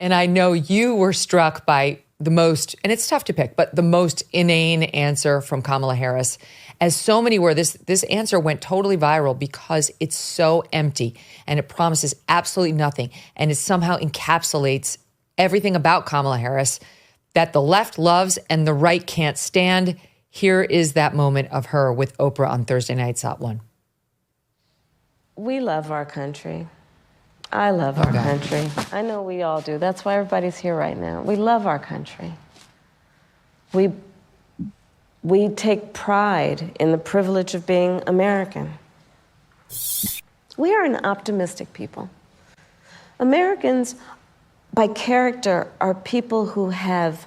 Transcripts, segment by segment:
And I know you were struck by the most, and it's tough to pick, but the most inane answer from Kamala Harris, as so many were. This answer went totally viral because it's so empty and it promises absolutely nothing. And it somehow encapsulates everything about Kamala Harris that the left loves and the right can't stand. Here is that moment of her with Oprah on Thursday night's Hot One. We love our country. I love our country. I know we all do. That's why everybody's here right now. We love our country. We take pride in the privilege of being American. We are an optimistic people. Americans, by character, are people who have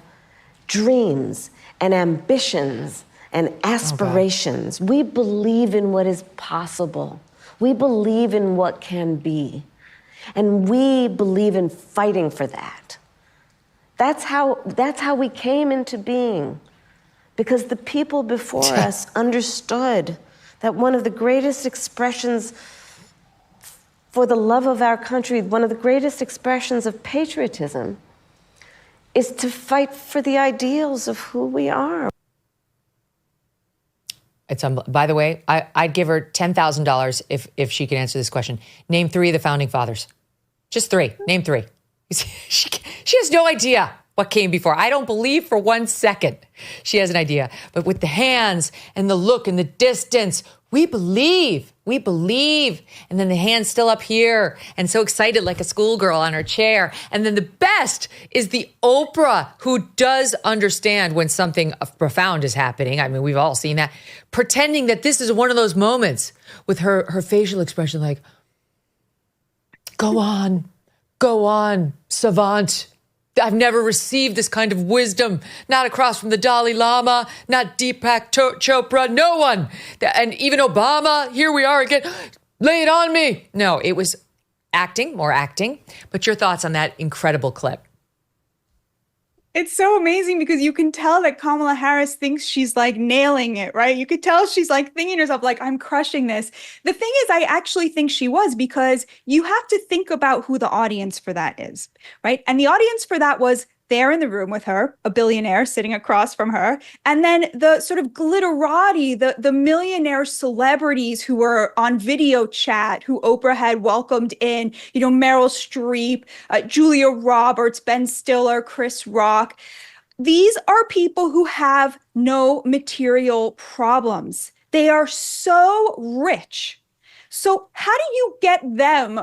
dreams and ambitions and aspirations. We believe in what is possible. We believe in what can be. And we believe in fighting for that. That's how we came into being. Because the people before us understood that one of the greatest expressions for the love of our country, one of the greatest expressions of patriotism, is to fight for the ideals of who we are. By the way, I'd give her $10,000 if she could answer this question. Name 3 of the founding fathers. Just 3. Name 3. She has no idea what came before. I don't believe for 1 second she has an idea. But with the hands and the look and the distance, we believe. And then the hand's still up here and so excited like a schoolgirl on her chair. And then the best is the Oprah, who does understand when something profound is happening. I mean, we've all seen that. Pretending that this is one of those moments with her facial expression like, go on, savant. I've never received this kind of wisdom, not across from the Dalai Lama, not Deepak Chopra, no one. And even Obama, here we are again, lay it on me. No, it was more acting. But your thoughts on that incredible clip? It's so amazing because you can tell that Kamala Harris thinks she's like nailing it, right? You could tell she's like thinking to herself, like, I'm crushing this. The thing is, I actually think she was, because you have to think about who the audience for that is, right? And the audience for that was there in the room with her, a billionaire sitting across from her, and then the sort of glitterati, the millionaire celebrities who were on video chat, who Oprah had welcomed in, Meryl Streep, Julia Roberts, Ben Stiller, Chris Rock. These are people who have no material problems. They are so rich. So how do you get them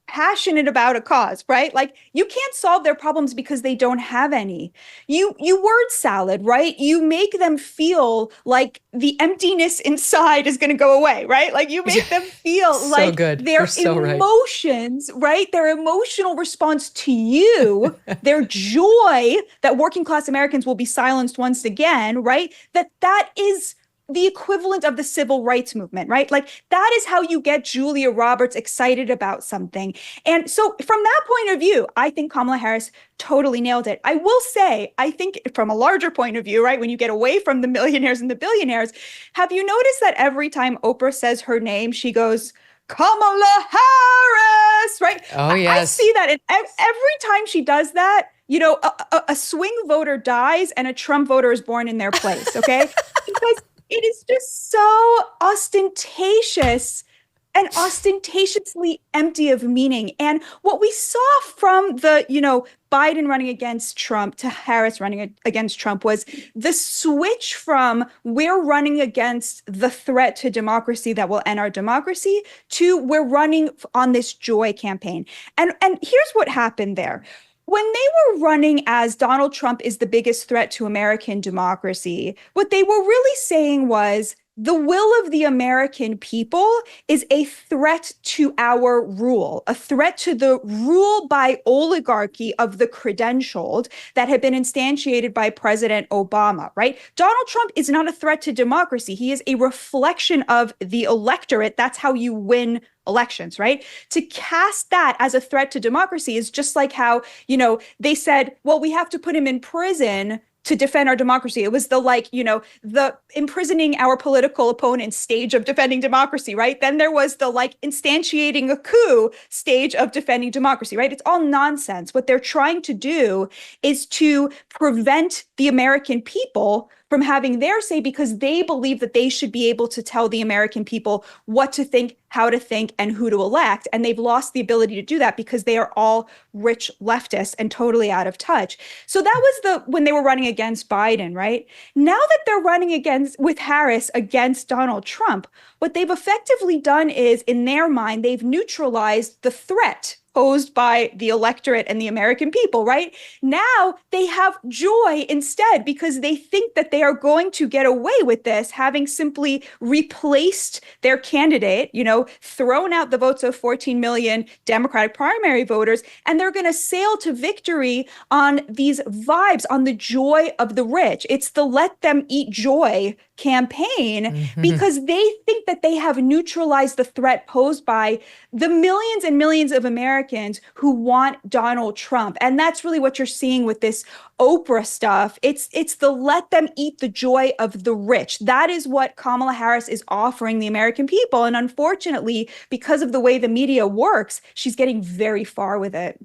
passionate about a cause, right? Like, you can't solve their problems because they don't have any. You word salad, right? You make them feel like the emptiness inside is going to go away, right? Like, you make them feel so like good. their so emotions, right? Their emotional response to you, their joy that working class Americans will be silenced once again, right? That is the equivalent of the civil rights movement, right? Like, that is how you get Julia Roberts excited about something. And so from that point of view, I think Kamala Harris totally nailed it. I will say, I think from a larger point of view, right, when you get away from the millionaires and the billionaires, have you noticed that every time Oprah says her name, she goes, Kamala Harris, right? Oh, yes. I see that. And every time she does that, a swing voter dies and a Trump voter is born in their place, okay? Because it is just so ostentatious and ostentatiously empty of meaning. And what we saw from the, Biden running against Trump to Harris running against Trump was the switch from we're running against the threat to democracy that will end our democracy to we're running on this joy campaign. And here's what happened there. When they were running as Donald Trump is the biggest threat to American democracy, what they were really saying was the will of the American people is a threat to our rule, a threat to the rule by oligarchy of the credentialed that had been instantiated by President Obama, right? Donald Trump is not a threat to democracy. He is a reflection of the electorate. That's how you win elections, right? To cast that as a threat to democracy is just like how, they said, well, we have to put him in prison to defend our democracy. It was the the imprisoning our political opponents stage of defending democracy, right? Then there was the instantiating a coup stage of defending democracy, right? It's all nonsense. What they're trying to do is to prevent the American people from having their say because they believe that they should be able to tell the American people what to think, how to think, and who to elect. And they've lost the ability to do that because they are all rich leftists and totally out of touch. So that was when they were running against Biden, right? Now that they're running with Harris against Donald Trump, what they've effectively done is, in their mind, they've neutralized the threat posed by the electorate and the American people, right? Now they have joy instead because they think that they are going to get away with this, having simply replaced their candidate, thrown out the votes of 14 million Democratic primary voters, and they're going to sail to victory on these vibes, on the joy of the rich. It's the let them eat joy campaign because they think that they have neutralized the threat posed by the millions and millions of Americans who want Donald Trump. And that's really what you're seeing with this Oprah stuff. It's the let them eat the joy of the rich. That is what Kamala Harris is offering the American people. And unfortunately, because of the way the media works, she's getting very far with it.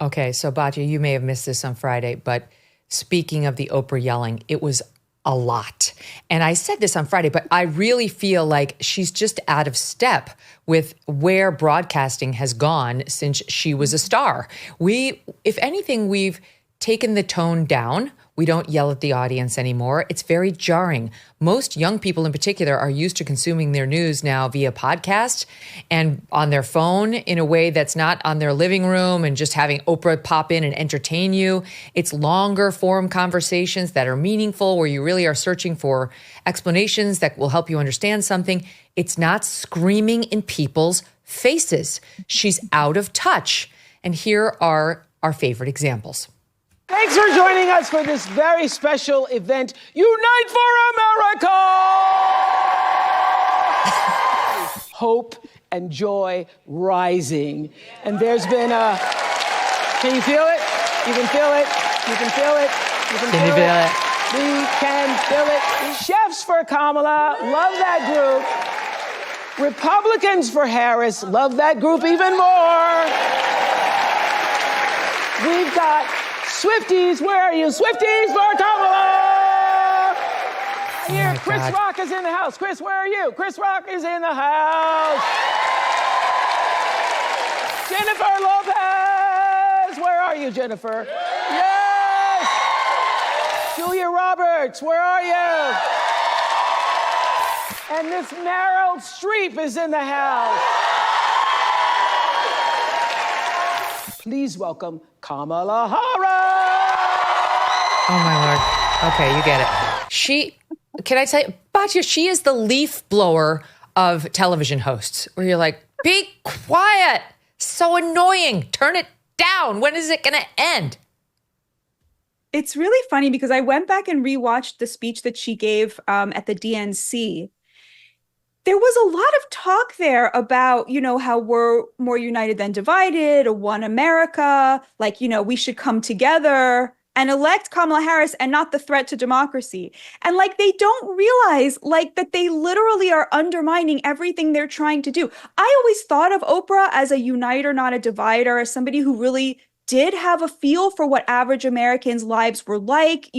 Okay, so Batya, you may have missed this on Friday, but speaking of the Oprah yelling, it was a lot. And I said this on Friday, but I really feel like she's just out of step with where broadcasting has gone since she was a star. If anything, we've taken the tone down. We don't yell at the audience anymore. It's very jarring. Most young people in particular are used to consuming their news now via podcast and on their phone in a way that's not on their living room and just having Oprah pop in and entertain you. It's longer form conversations that are meaningful where you really are searching for explanations that will help you understand something. It's not screaming in people's faces. She's out of touch. And here are our favorite examples. Thanks for joining us for this very special event, Unite for America! Hope and joy rising. And there's been can you feel it? You can feel it. You can feel it. You can feel it. We can feel it. Chefs for Kamala, love that group. Republicans for Harris, love that group even more. We've got Swifties, where are you? Swifties for Kamala! Here, Chris Rock is in the house. Chris, where are you? Chris Rock is in the house. Jennifer Lopez, where are you, Jennifer? Yes! Julia Roberts, where are you? And Miss Meryl Streep is in the house. Please welcome Kamala Harris. Oh, my Lord. Okay, you get it. Can I tell you, Batya, she is the leaf blower of television hosts, where you're like, be quiet. So annoying. Turn it down. When is it going to end? It's really funny because I went back and rewatched the speech that she gave at the DNC. There was a lot of talk there about, how we're more united than divided, a one America, we should come together and elect Kamala Harris and not the threat to democracy. And they don't realize that they literally are undermining everything they're trying to do. I always thought of Oprah as a uniter, not a divider, as somebody who really did have a feel for what average Americans' lives were like,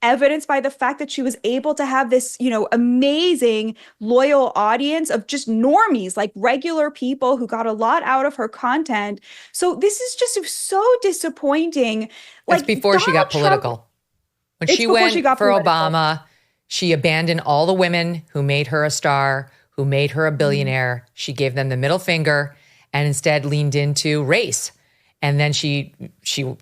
evidenced by the fact that she was able to have this, amazing, loyal audience of just normies, regular people who got a lot out of her content. So this is just so disappointing. That's before she got political. When she went for Obama, she abandoned all the women who made her a star, who made her a billionaire. She gave them the middle finger and instead leaned into race. And then she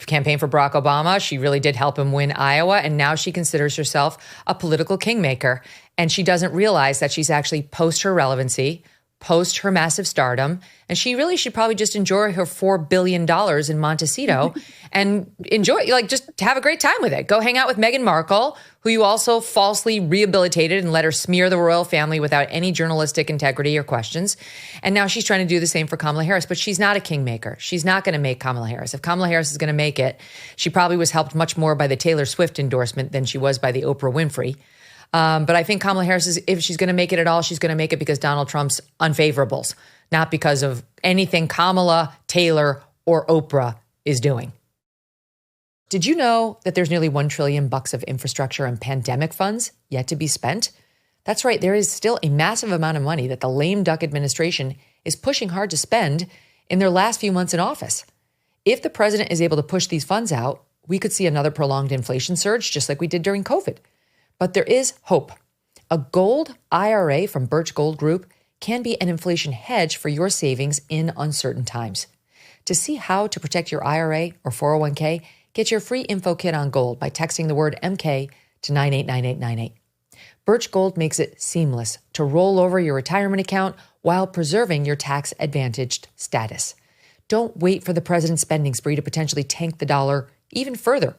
campaigned for Barack Obama. She really did help him win Iowa. And now she considers herself a political kingmaker. And she doesn't realize that she's actually post her relevancy, post her massive stardom. And she really should probably just enjoy her $4 billion in Montecito and enjoy, just have a great time with it. Go hang out with Meghan Markle, who you also falsely rehabilitated and let her smear the royal family without any journalistic integrity or questions. And now she's trying to do the same for Kamala Harris, but she's not a kingmaker. She's not going to make Kamala Harris. If Kamala Harris is going to make it, she probably was helped much more by the Taylor Swift endorsement than she was by the Oprah Winfrey. But I think Kamala Harris, if she's going to make it at all, she's going to make it because Donald Trump's unfavorables, not because of anything Kamala, Taylor, or Oprah is doing. Did you know that there's nearly $1 trillion of infrastructure and pandemic funds yet to be spent? That's right. There is still a massive amount of money that the lame duck administration is pushing hard to spend in their last few months in office. If the president is able to push these funds out, we could see another prolonged inflation surge, just like we did during COVID. But there is hope. A gold IRA from Birch Gold Group can be an inflation hedge for your savings in uncertain times. To see how to protect your IRA or 401k, get your free info kit on gold by texting the word MK to 989898. Birch Gold makes it seamless to roll over your retirement account while preserving your tax-advantaged status. Don't wait for the president's spending spree to potentially tank the dollar even further.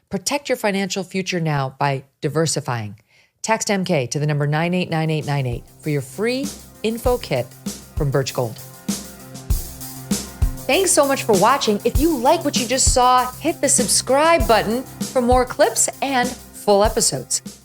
Protect your financial future now by diversifying. Text MK to the number 989898 for your free info kit from Birch Gold. Thanks so much for watching. If you like what you just saw, hit the subscribe button for more clips and full episodes.